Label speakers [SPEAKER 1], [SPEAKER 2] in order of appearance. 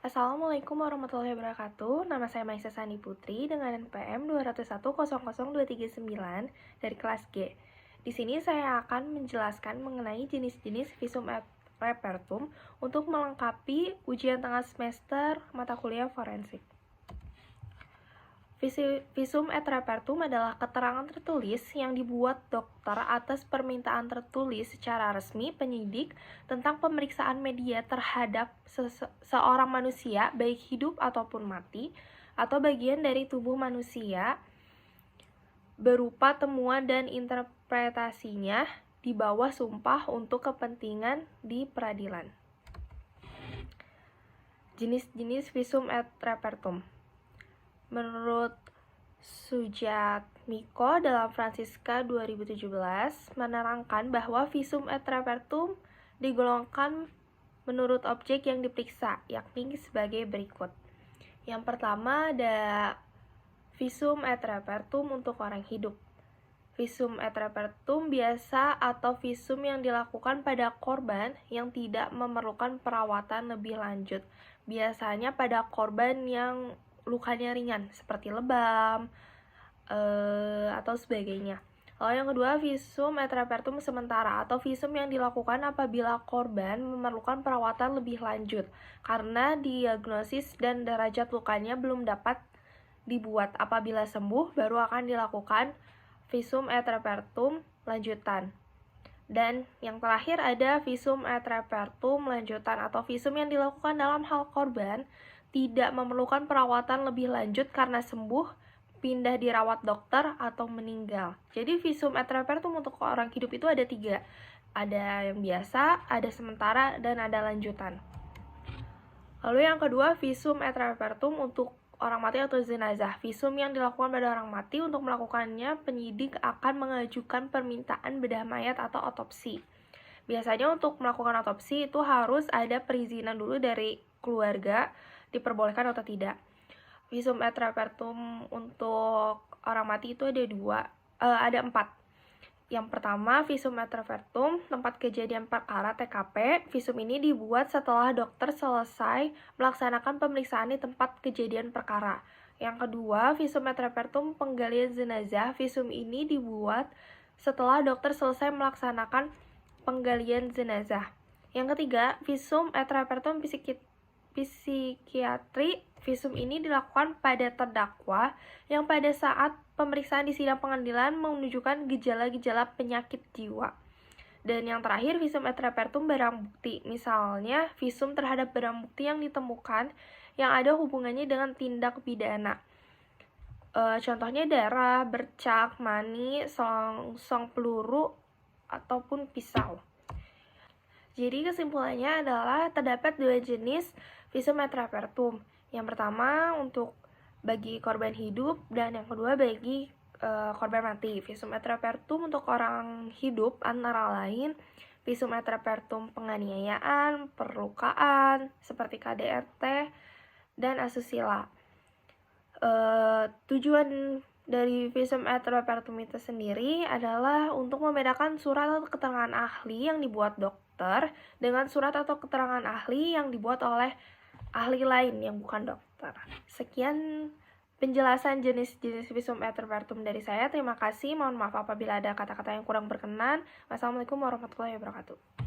[SPEAKER 1] Assalamualaikum warahmatullahi wabarakatuh. Nama saya Maisa Sani Putri dengan NPM 201.00239 dari kelas G. Di sini saya akan menjelaskan mengenai jenis-jenis visum et repertum untuk melengkapi ujian tengah semester mata kuliah forensik. Visum et repertum adalah keterangan tertulis yang dibuat dokter atas permintaan tertulis secara resmi penyidik tentang pemeriksaan media terhadap seorang manusia, baik hidup ataupun mati, atau bagian dari tubuh manusia, berupa temuan dan interpretasinya di bawah sumpah untuk kepentingan di peradilan. Jenis-jenis visum et repertum. Menurut Sujatmiko dalam Francisca 2017 menerangkan bahwa visum et repertum digolongkan menurut objek yang diperiksa, yakni sebagai berikut. Yang pertama ada visum et repertum untuk orang hidup. Visum et repertum biasa atau visum yang dilakukan pada korban yang tidak memerlukan perawatan lebih lanjut. Biasanya pada korban yang lukanya ringan seperti lebam atau sebagainya. Lalu yang kedua, visum et repertum sementara atau visum yang dilakukan apabila korban memerlukan perawatan lebih lanjut karena diagnosis dan derajat lukanya belum dapat dibuat. Apabila sembuh baru akan dilakukan visum et repertum lanjutan. Dan yang terakhir ada visum et repertum lanjutan atau visum yang dilakukan dalam hal korban tidak memerlukan perawatan lebih lanjut karena sembuh, pindah dirawat dokter, atau meninggal. Jadi visum et repertum untuk orang hidup itu ada 3. Ada yang biasa, ada sementara, dan ada lanjutan. Lalu yang kedua, visum et repertum untuk orang mati atau jenazah. Visum yang dilakukan pada orang mati, untuk melakukannya penyidik akan mengajukan permintaan bedah mayat atau otopsi. Biasanya untuk melakukan otopsi itu harus ada perizinan dulu dari keluarga, diperbolehkan atau tidak. Visum et repertum untuk orang mati itu ada 4. Yang pertama, visum et repertum tempat kejadian perkara TKP. Visum ini dibuat setelah dokter selesai melaksanakan pemeriksaan di tempat kejadian perkara. Yang kedua, visum et repertum penggalian jenazah. Visum ini dibuat setelah dokter selesai melaksanakan penggalian jenazah. Yang ketiga, visum et repertum psikiatri. Visum ini dilakukan pada terdakwa yang pada saat pemeriksaan di sidang pengadilan menunjukkan gejala-gejala penyakit jiwa. Dan yang terakhir, visum et repertum barang bukti. Misalnya, visum terhadap barang bukti yang ditemukan yang ada hubungannya dengan tindak pidana. Contohnya darah, bercak, mani, selongsong peluru, ataupun pisau. Jadi kesimpulannya adalah terdapat 2 jenis visum et repertum. Yang pertama untuk bagi korban hidup dan yang kedua bagi korban mati. Visum et repertum untuk orang hidup antara lain visum et repertum penganiayaan, perlukaan seperti KDRT dan asusila. Tujuan dari visum et repertum itu sendiri adalah untuk membedakan surat atau keterangan ahli yang dibuat dokter dengan surat atau keterangan ahli yang dibuat oleh ahli lain yang bukan dokter. Sekian penjelasan jenis-jenis visum et repertum dari saya. Terima kasih. Mohon maaf apabila ada kata-kata yang kurang berkenan. Wassalamualaikum warahmatullahi wabarakatuh.